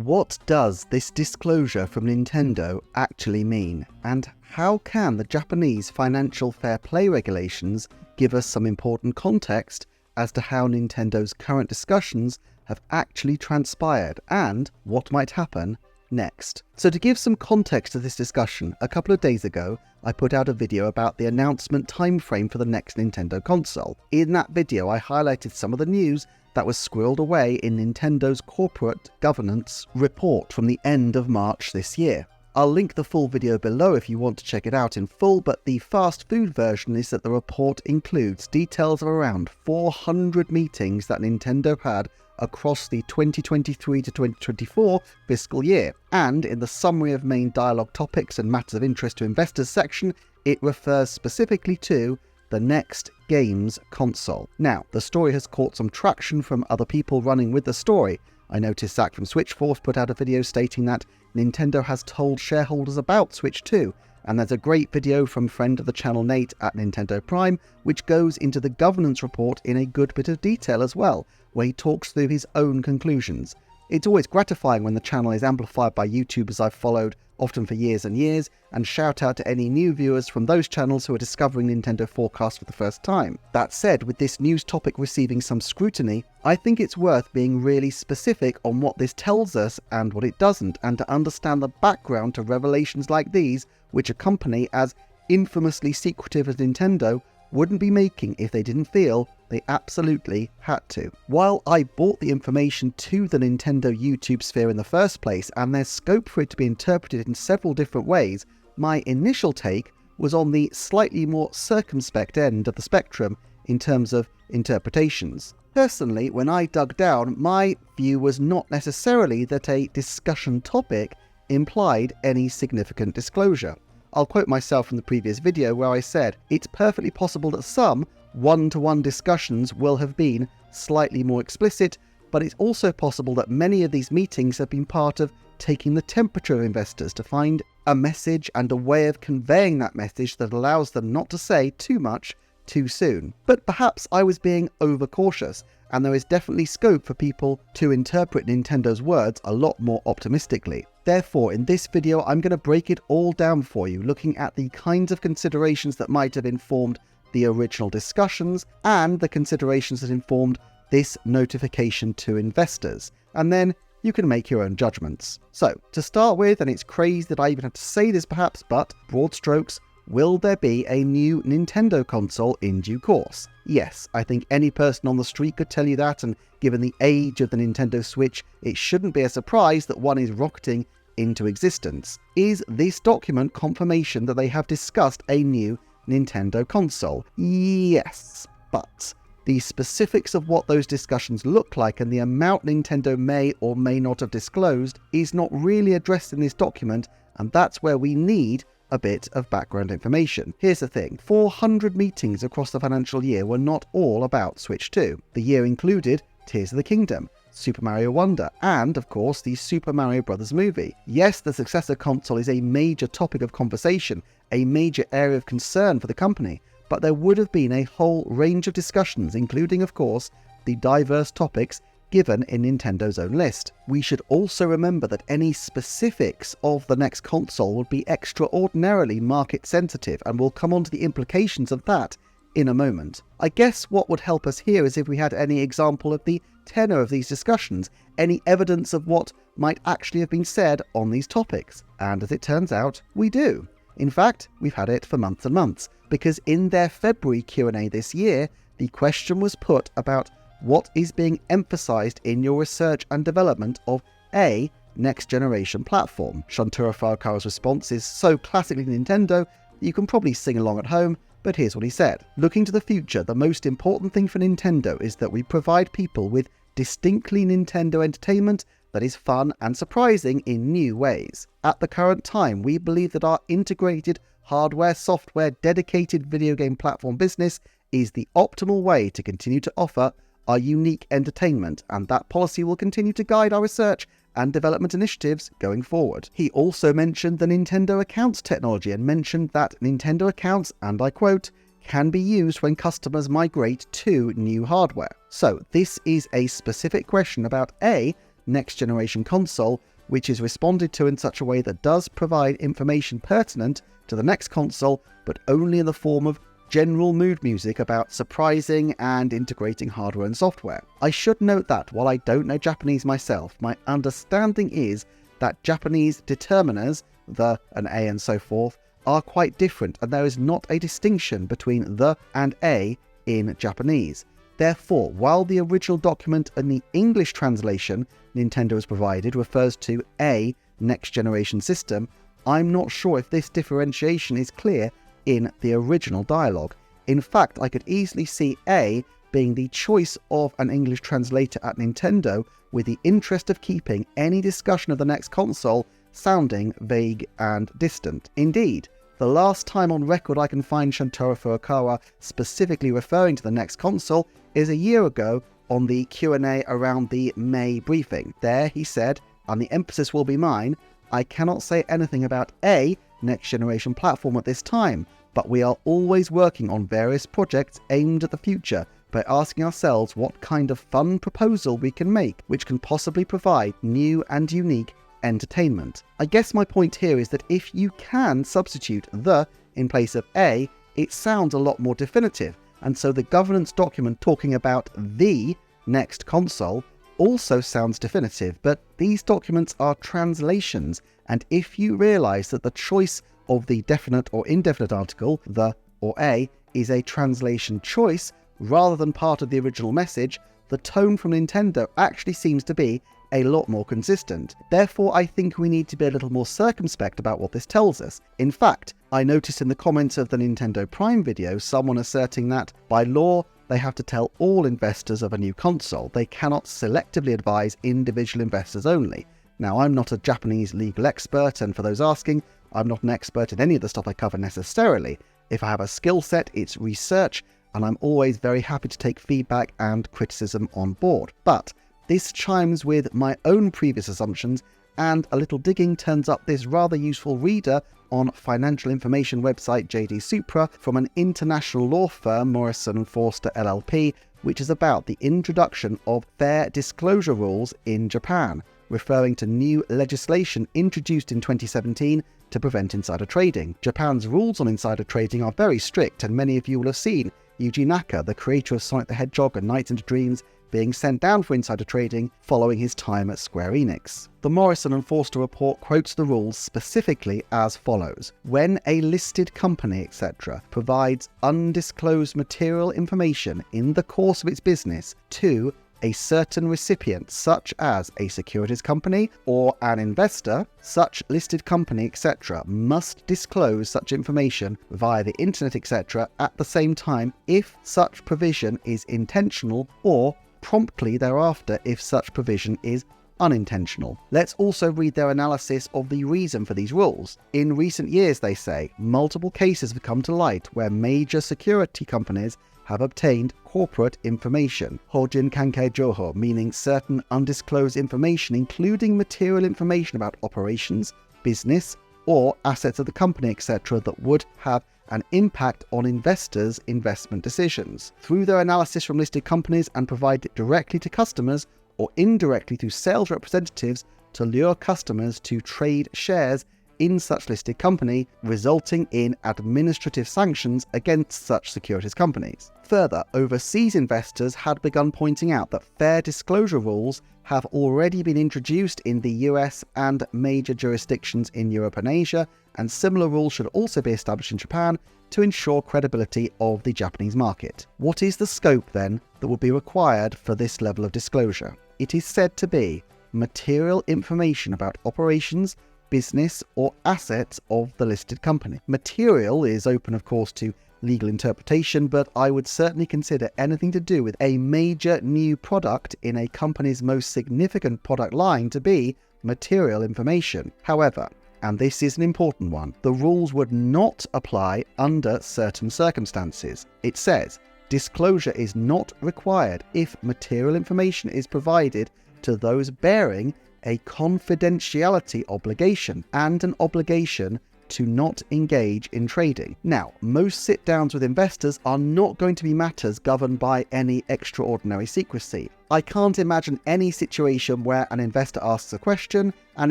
What does this disclosure from Nintendo actually mean? And how can the Japanese financial fair play regulations give us some important context as to how Nintendo's current discussions have actually transpired and what might happen next? So to give some context to this discussion, a couple of days ago I put out a video about the announcement timeframe for the next Nintendo console. In that video I highlighted some of the news that was squirreled away in Nintendo's corporate governance report from the end of March this year. I'll link the full video below if you want to check it out in full, but the fast food version is that the report includes details of around 400 meetings that Nintendo had across the 2023 to 2024 fiscal year. And in the summary of main dialogue topics and matters of interest to investors section, it refers specifically to the next games console. Now, the story has caught some traction from other people running with the story. I noticed Zach from Switchforce put out a video stating that Nintendo has told shareholders about Switch 2, and there's a great video from friend of the channel Nate at Nintendo Prime, which goes into the governance report in a good bit of detail as well, where he talks through his own conclusions. It's always gratifying when the channel is amplified by YouTubers I've followed, often for years and years, and shout out to any new viewers from those channels who are discovering Nintendo forecast for the first time. That said, with this news topic receiving some scrutiny, I think it's worth being really specific on what this tells us and what it doesn't, and to understand the background to revelations like these, which a company as infamously secretive as Nintendo wouldn't be making if they didn't feel they absolutely had to. While I brought the information to the Nintendo YouTube sphere in the first place, and there's scope for it to be interpreted in several different ways, my initial take was on the slightly more circumspect end of the spectrum in terms of interpretations. Personally, when I dug down, my view was not necessarily that a discussion topic implied any significant disclosure. I'll quote myself from the previous video where I said, it's perfectly possible that some one-to-one discussions will have been slightly more explicit, but it's also possible that many of these meetings have been part of taking the temperature of investors to find a message and a way of conveying that message that allows them not to say too much too soon. But perhaps I was being overcautious, and there is definitely scope for people to interpret Nintendo's words a lot more optimistically. Therefore, in this video, I'm going to break it all down for you, looking at the kinds of considerations that might have informed the original discussions and the considerations that informed this notification to investors. And then you can make your own judgments. So, to start with, and it's crazy that I even have to say this perhaps, but broad strokes, will there be a new Nintendo console in due course? Yes, I think any person on the street could tell you that, and given the age of the Nintendo Switch, it shouldn't be a surprise that one is rocketing into existence. Is this document confirmation that they have discussed a new Nintendo console? Yes, but the specifics of what those discussions look like and the amount Nintendo may or may not have disclosed is not really addressed in this document, and that's where we need a bit of background information. Here's the thing, 400 meetings across the financial year were not all about Switch 2. The year included Tears of the Kingdom, Super Mario Wonder, and of course the Super Mario Bros. Movie. Yes, the successor console is a major topic of conversation, a major area of concern for the company, but there would have been a whole range of discussions, including of course the diverse topics given in Nintendo's own list. We should also remember that any specifics of the next console would be extraordinarily market sensitive, and we'll come on to the implications of that in a moment. I guess what would help us here is if we had any example of the tenor of these discussions, any evidence of what might actually have been said on these topics. And as it turns out, we do. In fact, we've had it for months and months, because in their February Q&A this year, the question was put about what is being emphasized in your research and development of a next generation platform. Shuntaro Furukawa's response is so classically Nintendo that you can probably sing along at home, but here's what he said. Looking to the future, the most important thing for Nintendo is that we provide people with distinctly Nintendo entertainment that is fun and surprising in new ways. At the current time, we believe that our integrated hardware, software, dedicated video game platform business is the optimal way to continue to offer our unique entertainment, and that policy will continue to guide our research and development initiatives going forward. He also mentioned the Nintendo Accounts technology and mentioned that Nintendo Accounts, and I quote, can be used when customers migrate to new hardware. So this is a specific question about A, next generation console, which is responded to in such a way that does provide information pertinent to the next console, but only in the form of general mood music about surprising and integrating hardware and software. I should note that while I don't know Japanese myself, my understanding is that Japanese determiners, the and a and so forth, are quite different, and there is not a distinction between the and a in Japanese. Therefore, while the original document in the English translation Nintendo has provided refers to a next generation system, I'm not sure if this differentiation is clear in the original dialogue. In fact, I could easily see A being the choice of an English translator at Nintendo with the interest of keeping any discussion of the next console sounding vague and distant. Indeed, the last time on record I can find Shantaro Furukawa specifically referring to the next console is a year ago on the Q&A around the May briefing. There he said, and the emphasis will be mine, I cannot say anything about a next generation platform at this time, but we are always working on various projects aimed at the future by asking ourselves what kind of fun proposal we can make which can possibly provide new and unique entertainment. I guess my point here is that if you can substitute the in place of a, it sounds a lot more definitive, and so the governance document talking about the next console also sounds definitive, but these documents are translations, and if you realise that the choice of the definite or indefinite article, the or a, is a translation choice rather than part of the original message, the tone from Nintendo actually seems to be a lot more consistent. Therefore, I think we need to be a little more circumspect about what this tells us. In fact, I noticed in the comments of the Nintendo Prime video someone asserting that, by law, they have to tell all investors of a new console. They cannot selectively advise individual investors only. Now, I'm not a Japanese legal expert, and for those asking, I'm not an expert in any of the stuff I cover necessarily. If I have a skill set, it's research, and I'm always very happy to take feedback and criticism on board. But this chimes with my own previous assumptions, and a little digging turns up this rather useful reader on financial information website JD Supra from an international law firm, Morrison & Foerster LLP, which is about the introduction of fair disclosure rules in Japan, referring to new legislation introduced in 2017 to prevent insider trading. Japan's rules on insider trading are very strict, and many of you will have seen Yuji Naka, the creator of Sonic the Hedgehog and Night into Dreams, being sent down for insider trading following his time at Square Enix. The Morrison & Foerster report quotes the rules specifically as follows. When a listed company, etc., provides undisclosed material information in the course of its business to a certain recipient, such as a securities company or an investor, such listed company, etc., must disclose such information via the internet, etc., at the same time if such provision is intentional, or promptly thereafter if such provision is unintentional. Let's also read their analysis of the reason for these rules. In recent years, they say, multiple cases have come to light where major security companies have obtained corporate information, Hojin Kankei Joho, meaning certain undisclosed information including material information about operations, business, or assets of the company, etc., that would have an impact on investors' investment decisions. Through their analysis from listed companies and provide it directly to customers or indirectly through sales representatives to lure customers to trade shares in such listed company, resulting in administrative sanctions against such securities companies. Further, overseas investors had begun pointing out that fair disclosure rules have already been introduced in the US and major jurisdictions in Europe and Asia, and similar rules should also be established in Japan to ensure credibility of the Japanese market. What is the scope, then, that will be required for this level of disclosure? It is said to be material information about operations, business, or assets of the listed company. Material is open, of course, to legal interpretation, but I would certainly consider anything to do with a major new product in a company's most significant product line to be material information. However, and this is an important one, the rules would not apply under certain circumstances. It says, disclosure is not required if material information is provided to those bearing a confidentiality obligation and an obligation to not engage in trading. Now, most sit-downs with investors are not going to be matters governed by any extraordinary secrecy. I can't imagine any situation where an investor asks a question and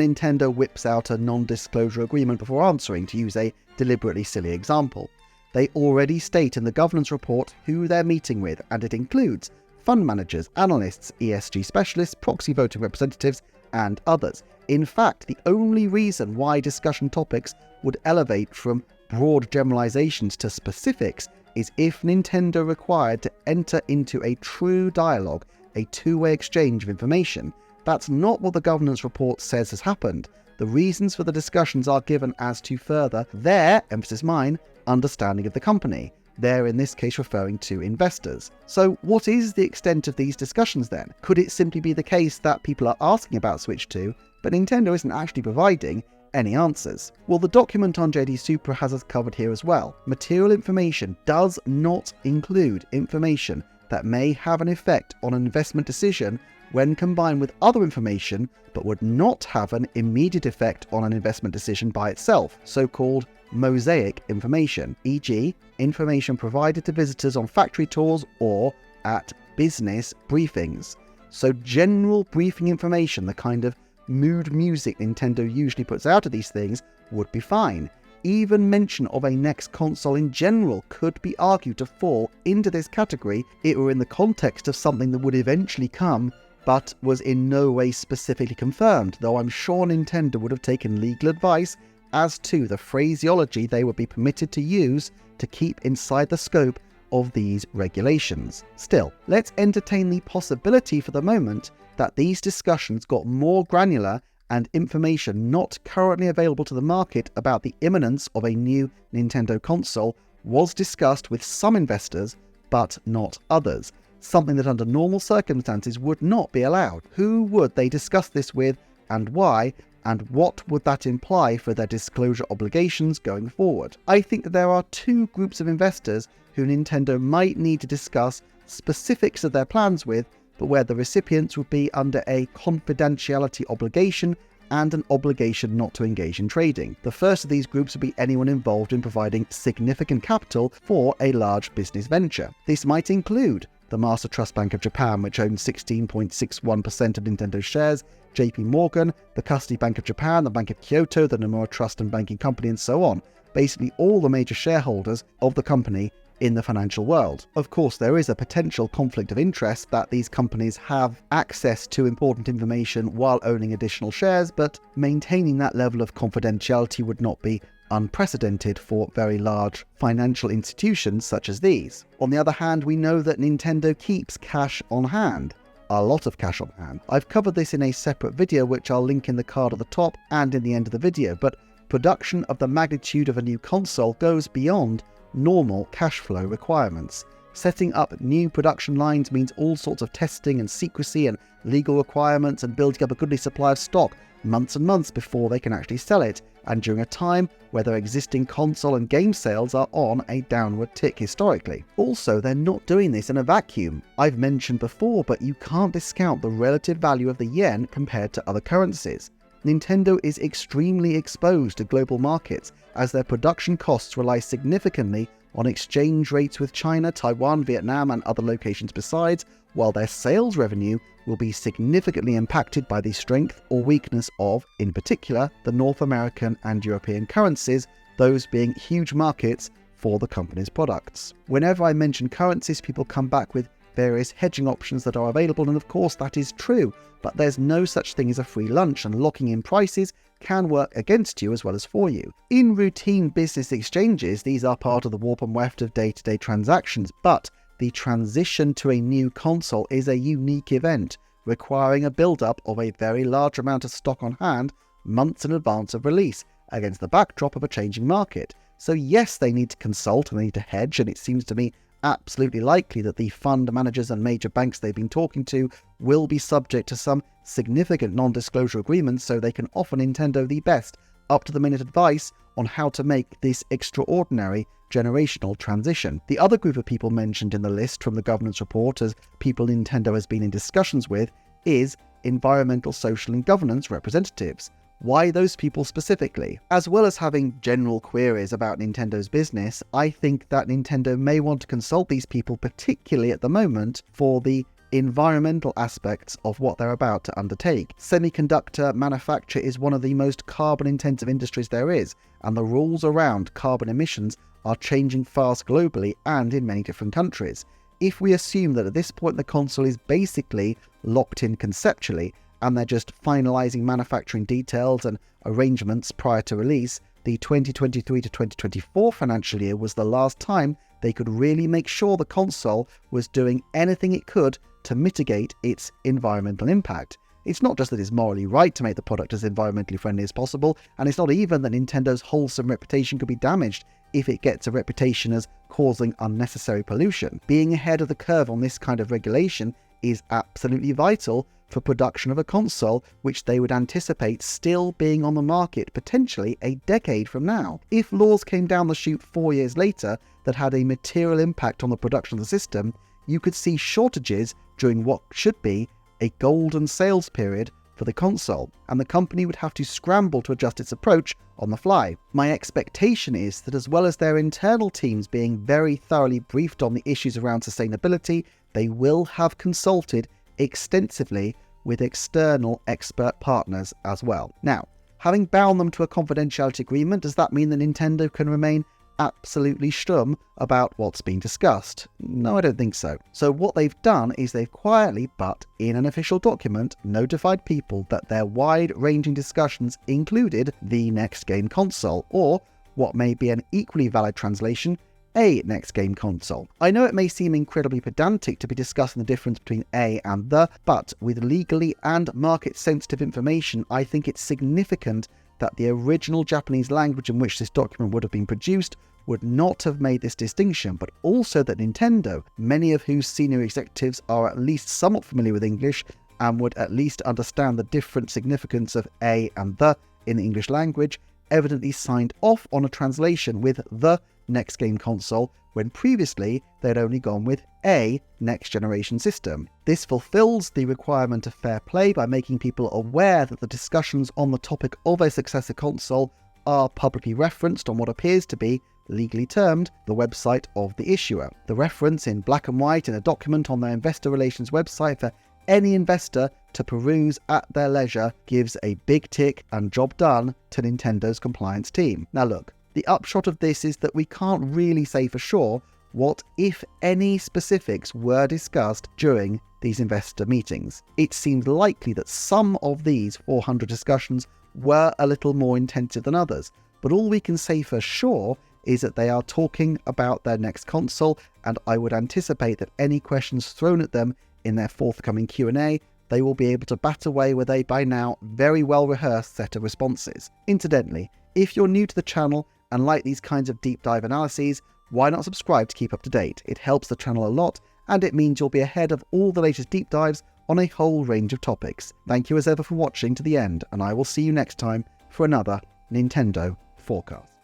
Nintendo whips out a non-disclosure agreement before answering, to use a deliberately silly example. They already state in the governance report who they're meeting with, and it includes fund managers, analysts, ESG specialists, proxy voting representatives, and others. In fact, the only reason why discussion topics would elevate from broad generalizations to specifics is if Nintendo required to enter into a true dialogue, a two-way exchange of information. That's not what the governance report says has happened. The reasons for the discussions are given as to further their, emphasis mine, understanding of the company. They're in this case referring to investors. So what is the extent of these discussions then? Could it simply be the case that people are asking about Switch 2, but Nintendo isn't actually providing any answers? Well, the document on JD Supra has us covered here as well. Material information does not include information that may have an effect on an investment decision when combined with other information, but would not have an immediate effect on an investment decision by itself, so-called mosaic information, e.g. information provided to visitors on factory tours or at business briefings. So general briefing information, the kind of mood music Nintendo usually puts out of these things, would be fine. Even mention of a next console in general could be argued to fall into this category if it were in the context of something that would eventually come but was in no way specifically confirmed, though I'm sure Nintendo would have taken legal advice as to the phraseology they would be permitted to use to keep inside the scope of these regulations. Still, let's entertain the possibility for the moment that these discussions got more granular and information not currently available to the market about the imminence of a new Nintendo console was discussed with some investors, but not others. Something that under normal circumstances would not be allowed. Who would they discuss this with, and why, and what would that imply for their disclosure obligations going forward? I think that there are two groups of investors who Nintendo might need to discuss specifics of their plans with, but where the recipients would be under a confidentiality obligation and an obligation not to engage in trading. The first of these groups would be anyone involved in providing significant capital for a large business venture. This might include the Master Trust Bank of Japan, which owns 16.61% of Nintendo's shares, JP Morgan, the Custody Bank of Japan, the Bank of Kyoto, the Nomura Trust and Banking Company, and so on. Basically all the major shareholders of the company in the financial world. Of course, there is a potential conflict of interest that these companies have access to important information while owning additional shares, but maintaining that level of confidentiality would not be unprecedented for very large financial institutions such as these. On the other hand, we know that Nintendo keeps cash on hand. A lot of cash on hand. I've covered this in a separate video which I'll link in the card at the top and in the end of the video, but production of the magnitude of a new console goes beyond normal cash flow requirements. Setting up new production lines means all sorts of testing and secrecy and legal requirements and building up a goodly supply of stock months and months before they can actually sell it, and during a time where their existing console and game sales are on a downward tick historically. Also, they're not doing this in a vacuum. I've mentioned before, but you can't discount the relative value of the yen compared to other currencies. Nintendo is extremely exposed to global markets as their production costs rely significantly on exchange rates with China, Taiwan, Vietnam and other locations besides, while their sales revenue will be significantly impacted by the strength or weakness of, in particular, the North American and European currencies, those being huge markets for the company's products. Whenever I mention currencies, people come back with various hedging options that are available, and of course that is true, but there's no such thing as a free lunch, and locking in prices can work against you as well as for you. In routine business exchanges, these are part of the warp and weft of day-to-day transactions, but the transition to a new console is a unique event, requiring a build-up of a very large amount of stock on hand months in advance of release, against the backdrop of a changing market. So yes, they need to consult and they need to hedge, and it seems to me absolutely likely that the fund managers and major banks they've been talking to will be subject to some significant non-disclosure agreements so they can offer Nintendo the best up-to-the-minute advice on how to make this extraordinary generational transition. The other group of people mentioned in the list from the governance report as people Nintendo has been in discussions with is environmental, social and governance representatives. why those people specifically? As well as having general queries about Nintendo's business, I think that Nintendo may want to consult these people, particularly at the moment, for the environmental aspects of what they're about to undertake. Semiconductor manufacture is one of the most carbon-intensive industries there is, and the rules around carbon emissions are changing fast globally and in many different countries. If we assume that at this point the console is basically locked in conceptually, and they're just finalizing manufacturing details and arrangements prior to release, the 2023 to 2024 financial year was the last time they could really make sure the console was doing anything it could to mitigate its environmental impact. It's not just that it's morally right to make the product as environmentally friendly as possible, and it's not even that Nintendo's wholesome reputation could be damaged if it gets a reputation as causing unnecessary pollution. Being ahead of the curve on this kind of regulation is absolutely vital for production of a console which they would anticipate still being on the market potentially a decade from now. If laws came down the chute 4 years later that had a material impact on the production of the system, you could see shortages during what should be a golden sales period for the console, and the company would have to scramble to adjust its approach on the fly. My expectation is that as well as their internal teams being very thoroughly briefed on the issues around sustainability, they will have consulted extensively with external expert partners as well. Now, having bound them to a confidentiality agreement, does that mean that Nintendo can remain absolutely stum about what's being discussed? No, I don't think so. So what they've done is they've quietly, but in an official document, notified people that their wide-ranging discussions included the next game console, or what may be an equally valid translation, a next game console. I know it may seem incredibly pedantic to be discussing the difference between a and the, but with legally and market-sensitive information, I think it's significant that the original Japanese language in which this document would have been produced would not have made this distinction, but also that Nintendo, many of whose senior executives are at least somewhat familiar with English and would at least understand the different significance of a and the in the English language, evidently signed off on a translation with the next game console when previously they'd only gone with a next generation system. This fulfills the requirement of fair play by making people aware that the discussions on the topic of a successor console are publicly referenced on what appears to be legally termed the website of the issuer. The reference in black and white in a document on their investor relations website for any investor to peruse at their leisure gives a big tick and job done to Nintendo's compliance team. Now look, the upshot of this is that we can't really say for sure what, if any, specifics were discussed during these investor meetings. It seems likely that some of these 400 discussions were a little more intensive than others, but all we can say for sure is that they are talking about their next console, and I would anticipate that any questions thrown at them in their forthcoming Q&A, they will be able to bat away with a by now very well rehearsed set of responses. Incidentally, if you're new to the channel and like these kinds of deep dive analyses, why not subscribe to keep up to date? It helps the channel a lot, and it means you'll be ahead of all the latest deep dives on a whole range of topics. Thank you as ever for watching to the end, and I will see you next time for another Nintendo Forecast.